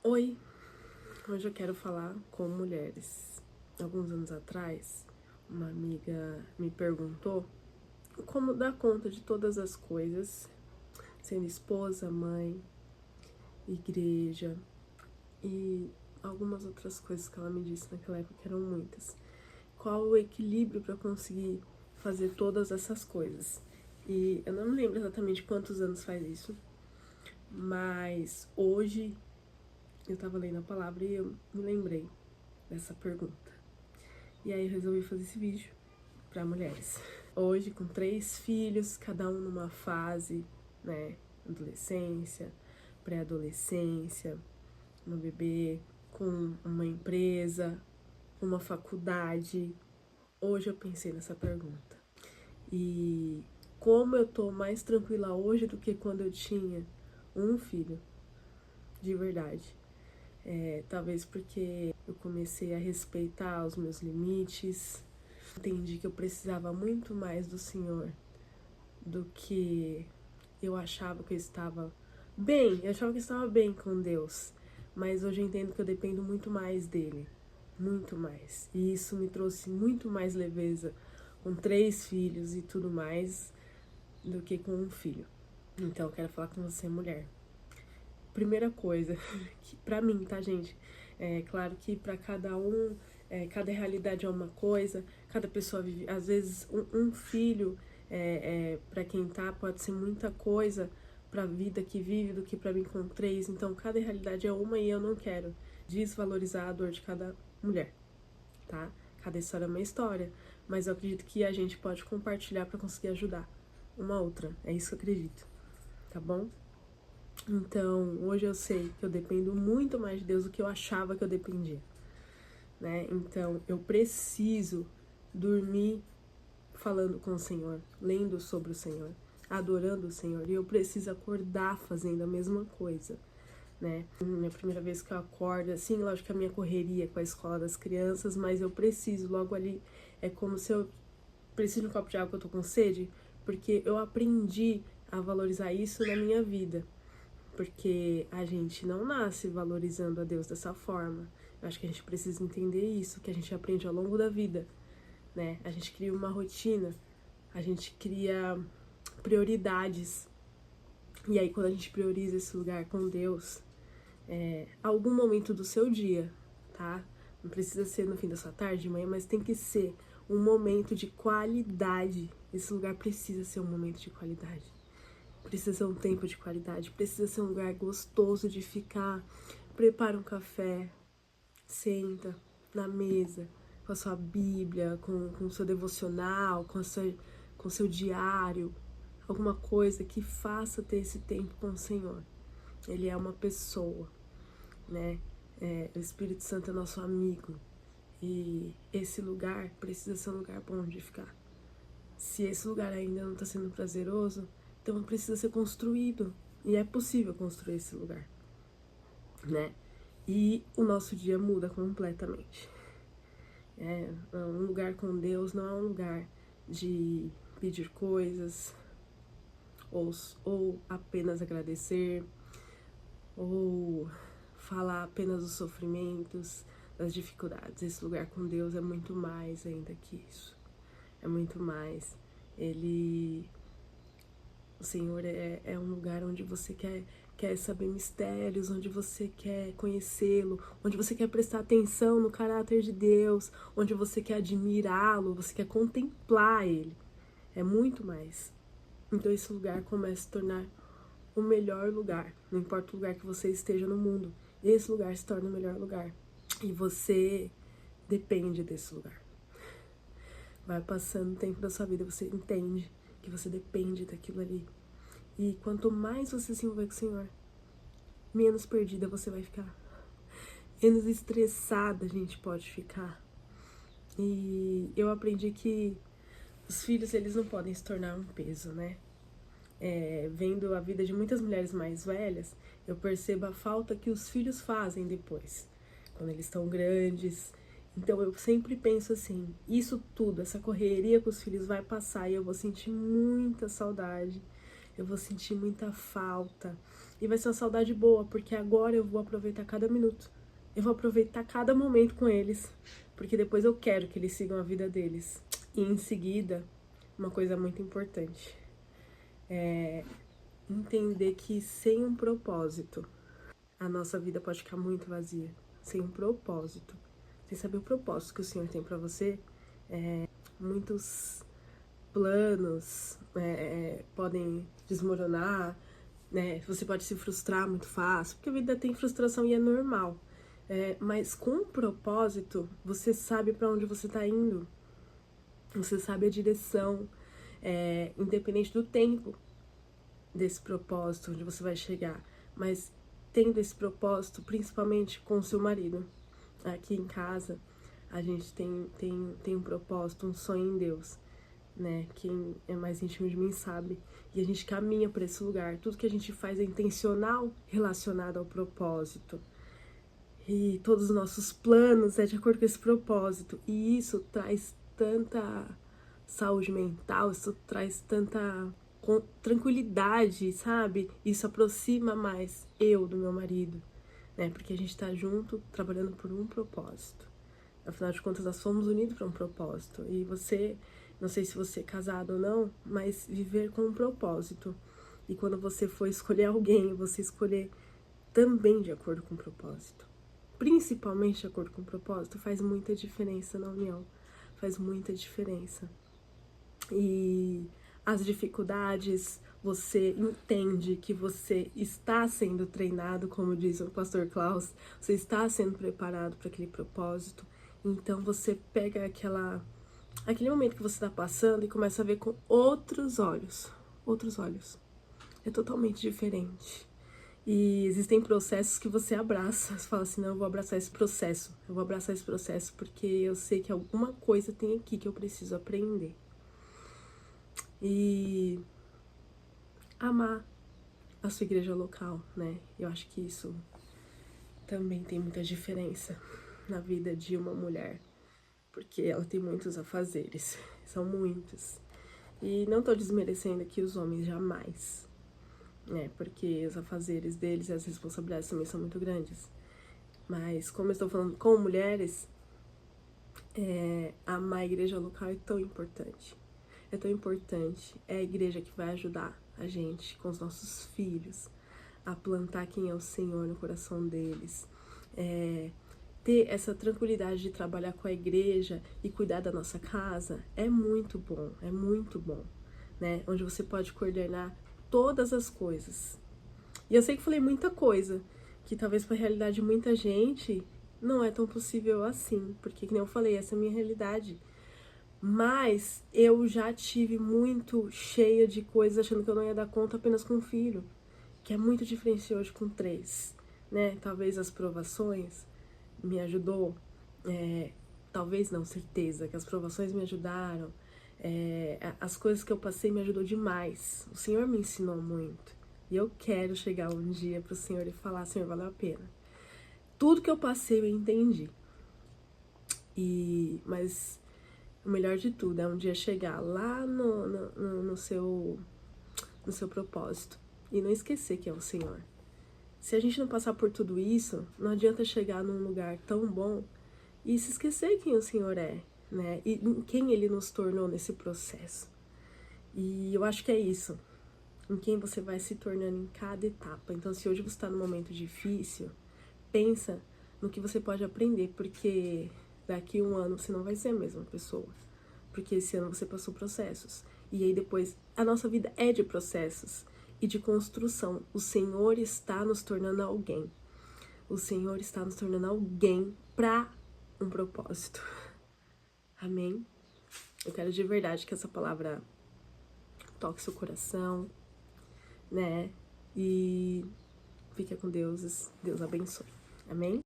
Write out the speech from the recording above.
Oi, hoje eu quero falar com mulheres. Alguns anos atrás, uma amiga me perguntou como dar conta de todas as coisas, sendo esposa, mãe, igreja e algumas outras coisas que ela me disse naquela época, que eram muitas. Qual o equilíbrio para conseguir fazer todas essas coisas? E eu não me lembro exatamente quantos anos faz isso, mas hoje eu tava lendo a palavra e eu me lembrei dessa pergunta. E aí eu resolvi fazer esse vídeo para mulheres. Hoje, com 3 filhos, cada um numa fase, né? Adolescência, pré-adolescência, um bebê, com uma empresa, uma faculdade. Hoje eu pensei nessa pergunta. E como eu tô mais tranquila hoje do que quando eu tinha um filho, de verdade. Talvez porque eu comecei a respeitar os meus limites, entendi que eu precisava muito mais do Senhor do que eu achava que eu estava bem. Eu achava que eu estava bem com Deus, mas hoje eu entendo que eu dependo muito mais dele, muito mais. E isso me trouxe muito mais leveza com 3 filhos e tudo mais do que com um filho. Então eu quero falar com você, mulher. Primeira coisa, que pra mim, tá, gente? É claro que pra cada um, cada realidade é uma coisa, cada pessoa vive. Às vezes, um filho, pra quem tá, pode ser muita coisa pra vida que vive do que pra mim com 3. Então, cada realidade é uma e eu não quero desvalorizar a dor de cada mulher, tá? Cada história é uma história, mas eu acredito que a gente pode compartilhar pra conseguir ajudar uma outra. É isso que eu acredito, tá bom? Então, hoje eu sei que eu dependo muito mais de Deus do que eu achava que eu dependia, né? Então, eu preciso dormir falando com o Senhor, lendo sobre o Senhor, adorando o Senhor, e eu preciso acordar fazendo a mesma coisa, né? Minha primeira vez que eu acordo, assim, lógico que a minha correria com a escola das crianças, mas eu preciso, logo ali, é como se eu preciso de um copo de água que eu tô com sede, porque eu aprendi a valorizar isso na minha vida. Porque a gente não nasce valorizando a Deus dessa forma. Eu acho que a gente precisa entender isso, que a gente aprende ao longo da vida, né? A gente cria uma rotina, a gente cria prioridades. E aí, quando a gente prioriza esse lugar com Deus, algum momento do seu dia, tá? Não precisa ser no fim da sua tarde, de manhã, mas tem que ser um momento de qualidade. Esse lugar precisa ser um momento de qualidade. Precisa ser um tempo de qualidade, precisa ser um lugar gostoso de ficar. Prepara um café, senta na mesa, com a sua Bíblia, com o seu devocional, com o seu diário, alguma coisa que faça ter esse tempo com o Senhor. Ele é uma pessoa, né? O Espírito Santo é nosso amigo. E esse lugar precisa ser um lugar bom de ficar. Se esse lugar ainda não está sendo prazeroso, então precisa ser construído. E é possível construir esse lugar, né? E o nosso dia muda completamente. Um lugar com Deus não é um lugar de pedir coisas, ou apenas agradecer, ou falar apenas dos sofrimentos, das dificuldades. Esse lugar com Deus é muito mais ainda que isso. É muito mais. O Senhor é um lugar onde você quer saber mistérios, onde você quer conhecê-lo, onde você quer prestar atenção no caráter de Deus, onde você quer admirá-lo, você quer contemplar ele. É muito mais. Então esse lugar começa a se tornar o melhor lugar, não importa o lugar que você esteja no mundo, esse lugar se torna o melhor lugar. E você depende desse lugar. Vai passando o tempo da sua vida, você entende que você depende daquilo ali. E quanto mais você se envolver com o Senhor, menos perdida você vai ficar. Menos estressada a gente pode ficar. E eu aprendi que os filhos, eles não podem se tornar um peso, né? Vendo a vida de muitas mulheres mais velhas, eu percebo a falta que os filhos fazem depois, quando eles estão grandes. Então eu sempre penso assim, isso tudo, essa correria com os filhos vai passar e eu vou sentir muita saudade, eu vou sentir muita falta. E vai ser uma saudade boa, porque agora eu vou aproveitar cada minuto. Eu vou aproveitar cada momento com eles, porque depois eu quero que eles sigam a vida deles. E em seguida, uma coisa muito importante é entender que sem um propósito, a nossa vida pode ficar muito vazia. Sem um propósito. Sem saber o propósito que o Senhor tem pra você, muitos planos podem desmoronar, né? Você pode se frustrar muito fácil, porque a vida tem frustração e é normal. Mas com um propósito, você sabe para onde você está indo, você sabe a direção, independente do tempo desse propósito, onde você vai chegar, mas tendo esse propósito, principalmente com o seu marido. Aqui em casa, a gente tem um propósito, um sonho em Deus, né? Quem é mais íntimo de mim sabe. E a gente caminha para esse lugar. Tudo que a gente faz é intencional, relacionado ao propósito. E todos os nossos planos é de acordo com esse propósito. E isso traz tanta saúde mental, isso traz tanta tranquilidade, sabe? Isso aproxima mais eu do meu marido, né? Porque a gente tá junto, trabalhando por um propósito. Afinal de contas, nós fomos unidos para um propósito. E você, não sei se você é casado ou não, mas viver com um propósito. E quando você for escolher alguém, você escolher também de acordo com o propósito. Principalmente de acordo com o propósito, faz muita diferença na união. Faz muita diferença. E as dificuldades, você entende que você está sendo treinado, como diz o pastor Klaus, você está sendo preparado para aquele propósito. Então você pega aquele momento que você está passando e começa a ver com outros olhos. Outros olhos. É totalmente diferente. E existem processos que você abraça. Você fala assim, não, eu vou abraçar esse processo. Eu vou abraçar esse processo porque eu sei que alguma coisa tem aqui que eu preciso aprender. E amar a sua igreja local, né? Eu acho que isso também tem muita diferença na vida de uma mulher. Porque ela tem muitos afazeres. São muitos. E não tô desmerecendo aqui os homens, jamais. Né? Porque os afazeres deles e as responsabilidades também são muito grandes. Mas como eu estou falando com mulheres, amar a igreja local é tão importante. É tão importante. É a igreja que vai ajudar a gente com os nossos filhos a plantar quem é o Senhor no coração deles. Ter essa tranquilidade de trabalhar com a igreja e cuidar da nossa casa é muito bom, né? Onde você pode coordenar todas as coisas. E eu sei que falei muita coisa, que talvez para a realidade de muita gente não é tão possível assim, porque, como eu falei, essa é a minha realidade. Mas eu já tive muito cheia de coisas achando que eu não ia dar conta apenas com um filho, que é muito diferente hoje com 3, né? Talvez as provações me ajudou, talvez não, certeza, que as provações me ajudaram, as coisas que eu passei me ajudou demais. O Senhor me ensinou muito. E eu quero chegar um dia pro Senhor e falar, Senhor, valeu a pena. Tudo que eu passei eu entendi. Mas o melhor de tudo é um dia chegar lá no seu propósito e não esquecer que é o Senhor. Se a gente não passar por tudo isso, não adianta chegar num lugar tão bom e se esquecer quem o Senhor é, né? E quem Ele nos tornou nesse processo. E eu acho que é isso, em quem você vai se tornando em cada etapa. Então, se hoje você está num momento difícil, pensa no que você pode aprender, porque daqui a um ano você não vai ser a mesma pessoa. Porque esse ano você passou processos. E aí depois, a nossa vida é de processos e de construção. O Senhor está nos tornando alguém. O Senhor está nos tornando alguém para um propósito. Amém? Eu quero de verdade que essa palavra toque seu coração, né? E fique com Deus. Deus abençoe. Amém?